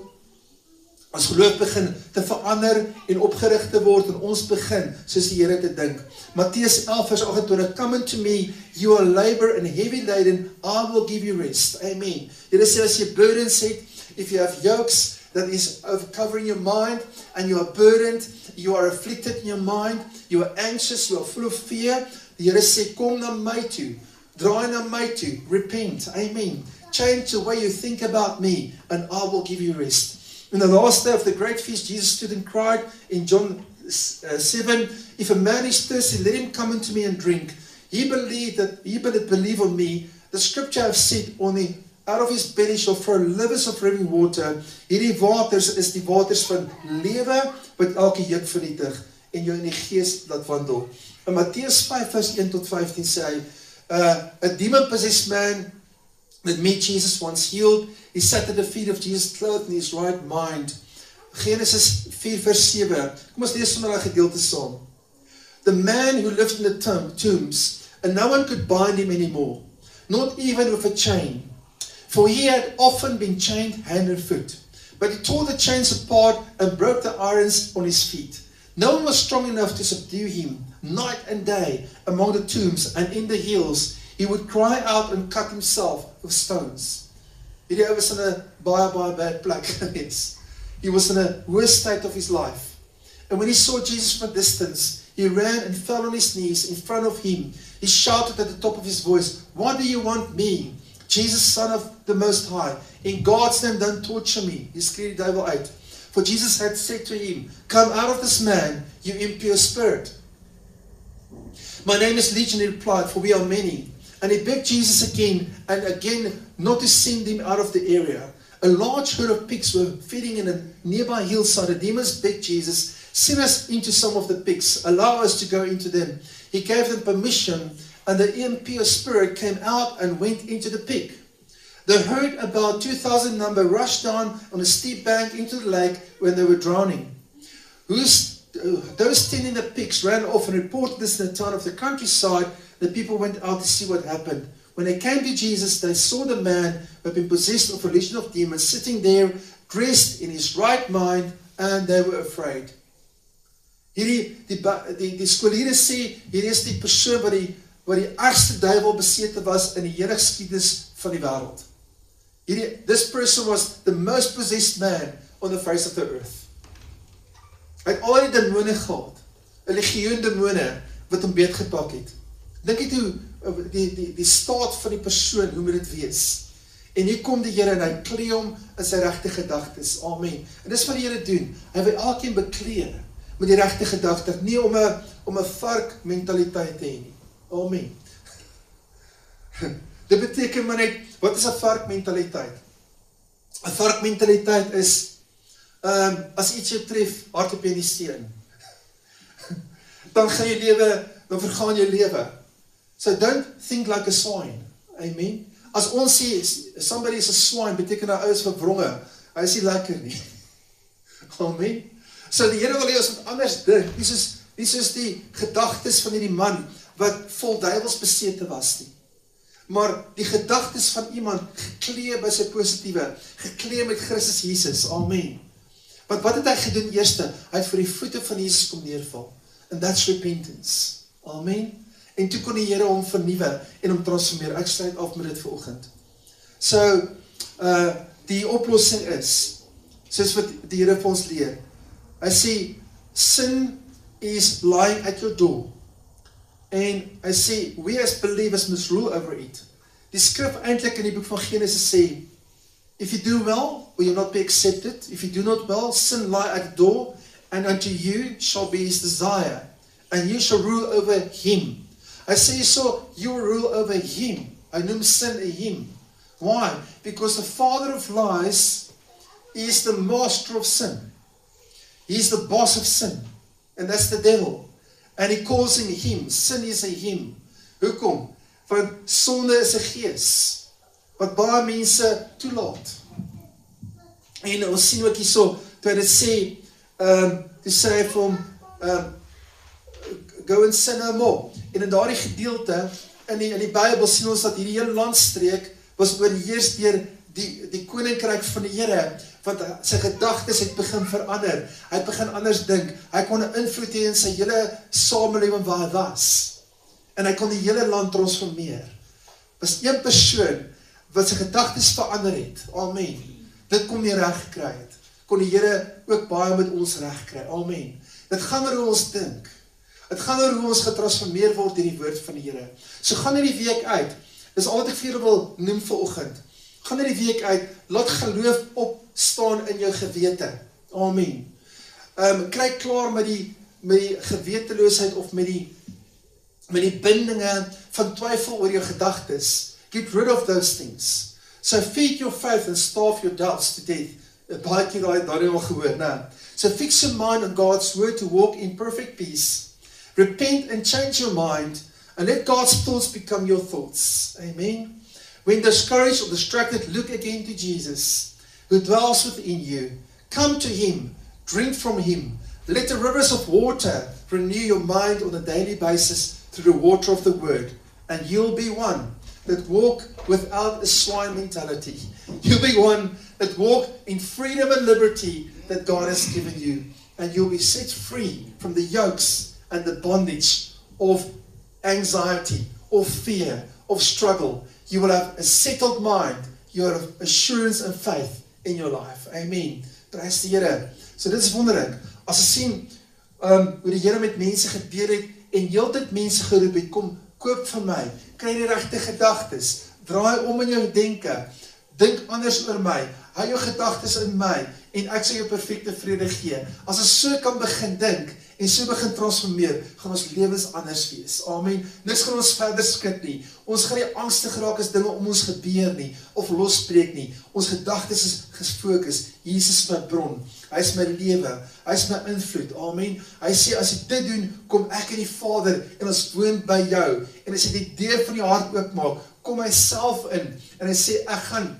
ons geloof begin te verander, en opgerig te word, en ons begin, soos die Here te dink. Matteus 11 vers 28, come unto me, you are labor and heavy laden, I will give you rest. Amen. Here sê, as jy burdens het, if you have yokes that is covering your mind, and you are burdened, you are afflicted in your mind, you are anxious, you are full of fear, die Here sê, kom na my toe, draai na my toe, repent, amen, change the way you think about me, and I will give you rest. In the last day of the great feast, Jesus stood and cried in John 7, if a man is thirsty, let him come unto me and drink. He that believe on me, the scripture have said, only out of his belly shall flow rivers of living water. Hierdie waters is die waters van lewe, wat elke juk vernietig, en jou in die gees laat wandel. In Matteus 5 vers 1 tot 15 sê hy, a demon-possessed man that met Jesus once healed, he sat at the feet of Jesus, clothed in his right mind. Genesis 4 vers 7, kom ons lees sommer daai gedeelte saam. The man who lived in the tombs, and no one could bind him anymore, not even with a chain. For he had often been chained hand and foot. But he tore the chains apart and broke the irons on his feet. No one was strong enough to subdue him. Night and day among the tombs and in the hills, he would cry out and cut himself with stones. Hierdie ou was in 'n baie bad plek gewees. He was in a worst state of his life. And when he saw Jesus from a distance, he ran and fell on his knees in front of him. He shouted at the top of his voice, "Why do you want me, Jesus, Son of the Most High? In God's name, don't torture me." He screamed the devil out. For Jesus had said to him, "Come out of this man, you impure spirit." "My name is Legion," he replied, "for we are many." And he begged Jesus again and again not to send him out of the area. A large herd of pigs were feeding in a nearby hillside. The demons begged Jesus, "Send us into some of the pigs. Allow us to go into them." He gave them permission, and the impure spirit came out and went into the pig. The herd, about 2,000 number, rushed down on a steep bank into the lake when they were drowning. Those tending the pigs ran off and reported this in the town of the countryside. The people went out to see what happened. When they came to Jesus, they saw the man who had been possessed of a legion of demons sitting there, dressed in his right mind, and they were afraid. Die skoliere sê, hier is die persoon wat die ergste duiwel besete was in die hele geskiedenis van die wêreld. This person was the most possessed man on the face of the earth. Hy het al die demone gehad, 'n legioen demone wat hom beetgepak het. Dink jy toe, die staat van die persoon, hoe moet dit wees? En hier kom die Here en hy klee hom in sy regte gedagtes. Amen. En dis wat die Here doen. Hy wil elkeen beklee met die regte gedagte, nie om 'n vark mentaliteit te hê nie. Amen. Dit beteken maar net, wat is 'n vark mentaliteit? 'n Vark mentaliteit is, as iets jou tref, hardloop jy in die steen. Dan gaan jy lewe, dan vergaan jy lewe. So don't think like a swine. Amen. As ons sê, somebody is a swine, beteken nou ou is verwronge, hy is nie lekker nie. Amen. So die Here wil hê ons moet anders dink. Nie soos die gedagtes van hierdie man, wat vol duiwels besete was nie. Maar die gedagtes van iemand, geklee by sy positiewe, geklee met Christus Jesus. Amen. Want wat het hy gedoen eerste? Hy het vir die voete van Jesus kom neerval. And that's repentance. Amen. En toe kon die Here hom vernuwe en hom transformeer. Ek sluit af met dit vanoggend. So, die oplossing is, soos wat die Here vir ons leer. Hy sê, sin is lying at your door. En hy sê, we as believers must rule over it. Die skrif eintlik in die boek van Genesis sê, if you do well, will you not be accepted? If you do not well, sin lie at the door, and unto you shall be his desire, and you shall rule over him. Hy Hy sê so, you rule over him. Hy noem sin 'n him. Why? Because the father of lies is the master of sin. He's the boss of sin. And that's the devil. And he calls him him. Sin is a him. Hoekom? Want sonde is 'n gees wat baie mense toelaat. En ons sien ook hierso, toe hy dit sê, toe sê hy vir hom, go and sin no more. En in daardie gedeelte, in die Bybel sien ons dat hierdie hele landstreek was oorheers deur die koninkryk van die Here, want sy gedagtes het begin verander. Hy het begin anders dink. Hy kon 'n invloed hê in sy hele samelewing waar hy was. En hy kon die hele land transformeer. Was een persoon wat sy gedagtes verander het. Amen. Dit kon nie reg gekry het. Kon die Here ook baie met ons reg kry. Amen. Dit gaan oor hoe ons dink. Dit gaan oor hoe ons getransformeer word deur die woord van die Here. So gaan in die week uit. Dis al wat ek vir julle wil noem vanoggend. Gaan in die week uit, laat geloof opstaan in jou gewete. Amen. Kry klaar met die geweteloosheid of met die bindinge van twyfel oor jou gedagtes. Get rid of those things. So feed your faith and starve your doubts to death. Baie keer daai al gehoor, né? So fix your mind on God's word to walk in perfect peace. Repent and change your mind and let God's thoughts become your thoughts. Amen. When discouraged or distracted, look again to Jesus, who dwells within you. Come to him, drink from him. Let the rivers of water renew your mind on a daily basis through the water of the word. And you'll be one that walk without a swine mentality. You'll be one that walk in freedom and liberty that God has given you. And you'll be set free from the yokes and the bondage of anxiety, of fear, of struggle. You will have a settled mind. You will have assurance and faith in your life. Amen. Prys die Here. So dit is wonderlik. As ons sien hoe die Here met mense gedeel het en heeltyd mense geroep het, kom koop van my, kry die regte gedagtes, draai om in jou denke, dink anders oor my, hou jou gedagtes in my en ek sal jou perfekte vrede gee. As ons so kan begin dink en so begin transformeer, gaan ons lewens anders wees. Amen. Niks gaan ons verder skud nie. Ons gaan nie angstig raak as dinge om ons gebeur nie of losbreek nie. Ons gedagtes is gefokus. Jesus is my bron. Hy is my lewe. Hy is my invloed. Amen. Hy sê as jy dit doen, kom ek en die Vader en ons woon by jou. En as jy die deur van die hart oopmaak, kom hy self in en hy sê ek gaan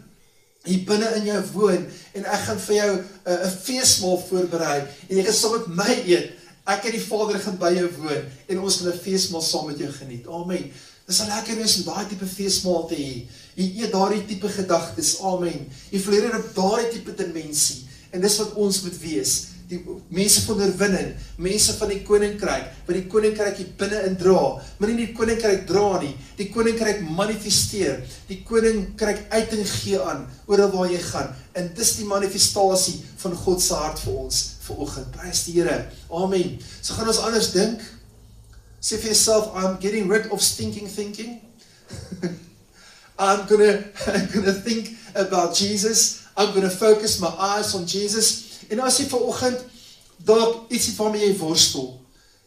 hier binne in jou woon en ek gaan vir jou 'n feesmaal voorberei en jy gaan saam met my eet. Ek en die Vader gaan by jou woon en ons gaan 'n feesmaal saam met jou geniet. Amen. Dis 'n lekker wees om daai tipe feesmaal te hê. Jy eet daardie tipe gedagtes. Amen. Jy verleer op daardie tipe dimensie en dis wat ons moet wees. Die mense van oorwinning, mense van die koninkryk, wat die koninkryk hier binne in dra, maar nie die koninkryk dra nie, die koninkryk manifesteer, die koninkryk uiting gee aan, oral waar jy gaan, en dis die manifestasie van God se hart vir ons, vanoggend, prys die Here, amen. So gaan ons anders dink, sê vir jouself, I'm getting rid of stinking thinking, I'm gonna think about Jesus, I'm gonna focus my eyes on Jesus. En as jy vanoggend dalk ietsie waarmee jy worstel,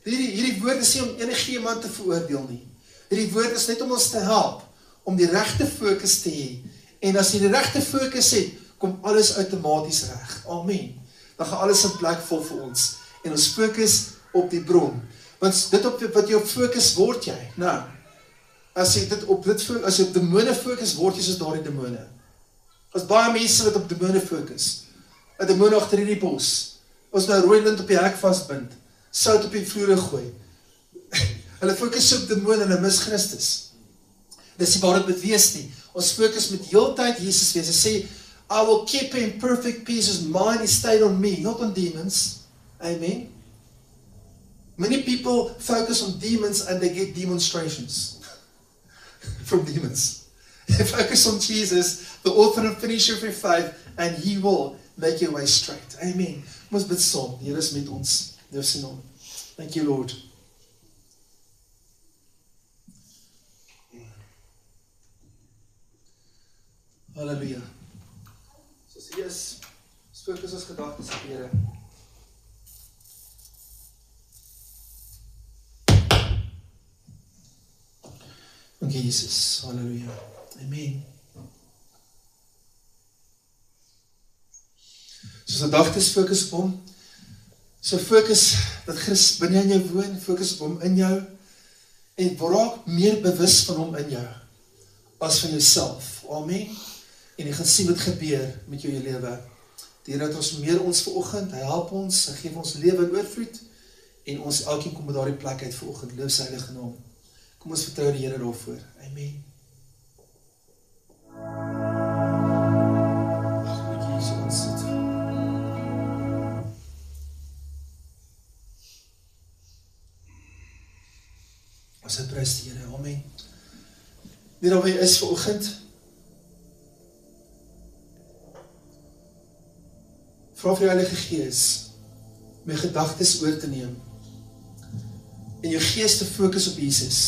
hierdie woord is nie om enige iemand te veroordeel nie. Hierdie woord is net om ons te help, om die regte fokus te hê. En as jy die regte fokus het, kom alles outomaties reg. Amen. Dan gaan alles in plek val vir ons. En ons fokus op die bron. Want dit op wat jy op fokus word jy. Nou, as jy op demone fokus, word jy soos daardie demone. As baie mense wat op demone fokus, 'n demoon agter hierdie bos, ons nou rooi lint op die hek vasbind, sout op die vloere gooi. Hulle fokus op demoon en hulle mis Christus. Dis nie waar dit moet wees nie. Ons fokus met heeltyd Jesus wees. Hy sê, I will keep him in perfect peace, his mind is stayed on me, not on demons. Amen. Many people focus on demons and they get demonstrations from demons. They focus on Jesus, the author and finisher of your faith, and he will make your way straight. Amen. Kom ons bid saam. Die Here is met ons. In sy naam. Thank you, Lord. Halleluja. Soos hy is, fokus ons gedagtes op die Here. Dankie Jesus. Halleluja. Amen. So gedagtes fokus op hom. So fokus dat Christus binne in jou woon, fokus op hom in jou en raak meer bewus van hom in jou as van jouself. Amen. En jy gaan sien wat gebeur met jou lewe. Die Here het ons meer ons vanoggend, hy help ons, hy gee ons lewe in oorvloed en ons elkeen kom by daardie plek uit vanoggend. Loof sy heilige naam. Kom ons vertrou die Here daarvoor. Amen. Ons het prys die Here, amen. Net waar jy is vanoggend, vra vir die Heilige Gees, my gedagtes oor te neem, en jou gees te fokus op Jesus.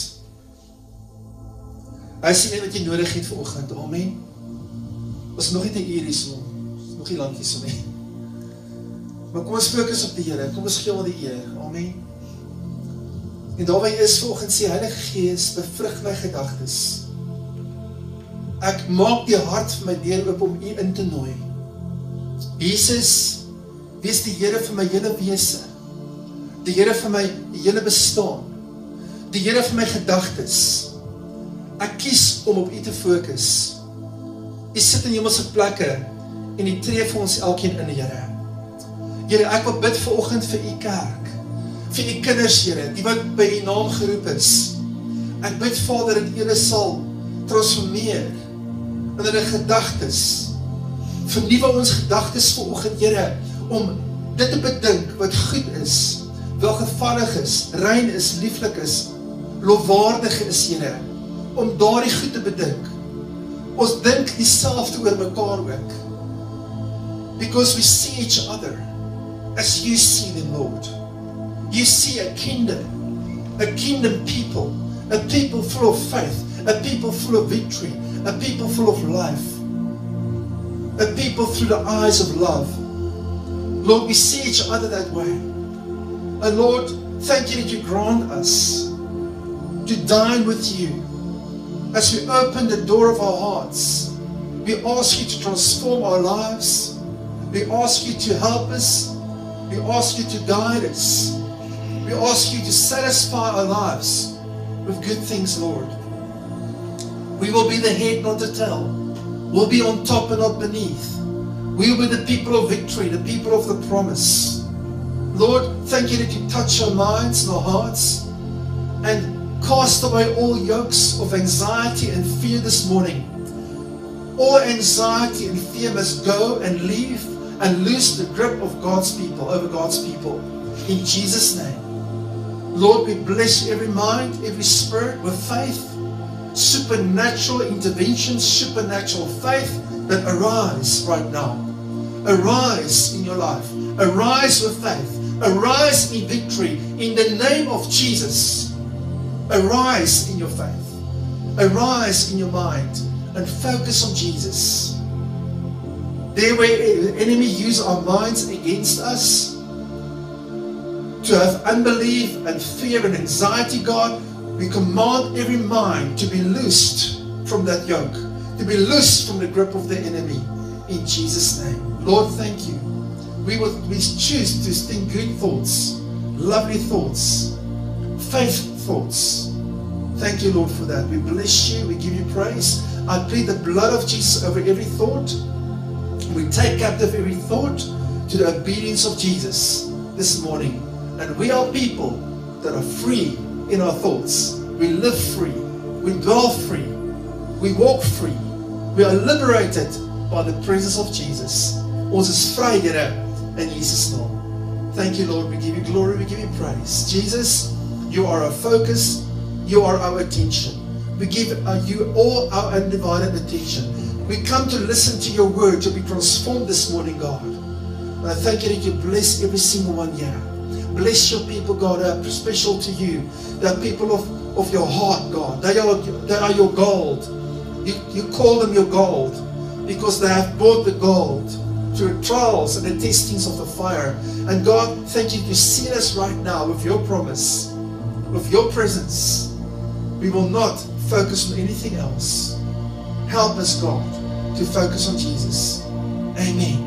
Hy sê net wat jy nodig het vanoggend, amen. Ons nog nie te uur hierso, nog nie lang hierso nie. Maar kom ons fokus op die Here, kom ons gee hom die eer, amen. En daar waar jy is vanoggend sê, Heilige Gees, bevrug my gedagtes. Ek maak die hart vir my deur oop om U in te nooi. Jesus, wees die Here vir my hele wese. Die Here vir my hele bestaan. Die Here vir my gedagtes. Ek kies om op U te fokus. U sit in hemelse plekke en U tree vir ons elkeen in, Here. Here, ek wil bid vanoggend vir U kerk. Vir die kinders, Here, die wat by U naam geroep is. Ek bid, Vader, dat U sal transformeer in hulle gedagtes. Vernuwe ons gedagtes vanoggend, Here, om dit te bedink wat goed is, welgevallig is, rein is, lieflik is, lofwaardig is, Here, om daardie goed te bedink. Ons dink dieselfde oor mekaar ook. Because we see each other as you see them, Lord. You see a kingdom people, a people full of faith, a people full of victory, a people full of life, a people through the eyes of love. Lord, we see each other that way. And Lord, thank you that you grant us to dine with you. As we open the door of our hearts, we ask you to transform our lives. We ask you to help us. We ask you to guide us. We ask you to satisfy our lives with good things, Lord. We will be the head, not the tail. We'll be on top and not beneath. We will be the people of victory, the people of the promise. Lord, thank you that you touch our minds and our hearts and cast away all yokes of anxiety and fear this morning. All anxiety and fear must go and leave and loose the grip of God's people, over God's people. In Jesus' name. Lord, we bless every mind, every spirit with faith, supernatural interventions, supernatural faith that arise right now. Arise in your life. Arise with faith. Arise in victory in the name of Jesus. Arise in your faith. Arise in your mind and focus on Jesus. There where the enemy uses our minds against us, to have unbelief and fear and anxiety, God, we command every mind to be loosed from that yoke, to be loosed from the grip of the enemy, in Jesus' name. Lord, thank you. We choose to think good thoughts, lovely thoughts, faith thoughts. Thank you, Lord, for that. We bless you. We give you praise. I plead the blood of Jesus over every thought. We take captive every thought to the obedience of Jesus this morning. And we are people that are free in our thoughts. We live free. We dwell free. We walk free. We are liberated by the presence of Jesus. Ons is vry, Here, in Jesus' naam. Thank you, Lord. We give you glory. We give you praise. Jesus, you are our focus. You are our attention. We give you all our undivided attention. We come to listen to your word, to be transformed this morning, God. And I thank you that you bless every single one here. Bless your people, God, special to you. They are people of your heart, God. They are your gold. You call them your gold because they have bought the gold through trials and the testings of the fire. And God, thank you to seal us right now with your promise, with your presence. We will not focus on anything else. Help us, God, to focus on Jesus. Amen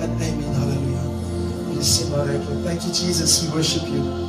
and amen. Hallelujah. Thank you, Jesus. We worship you.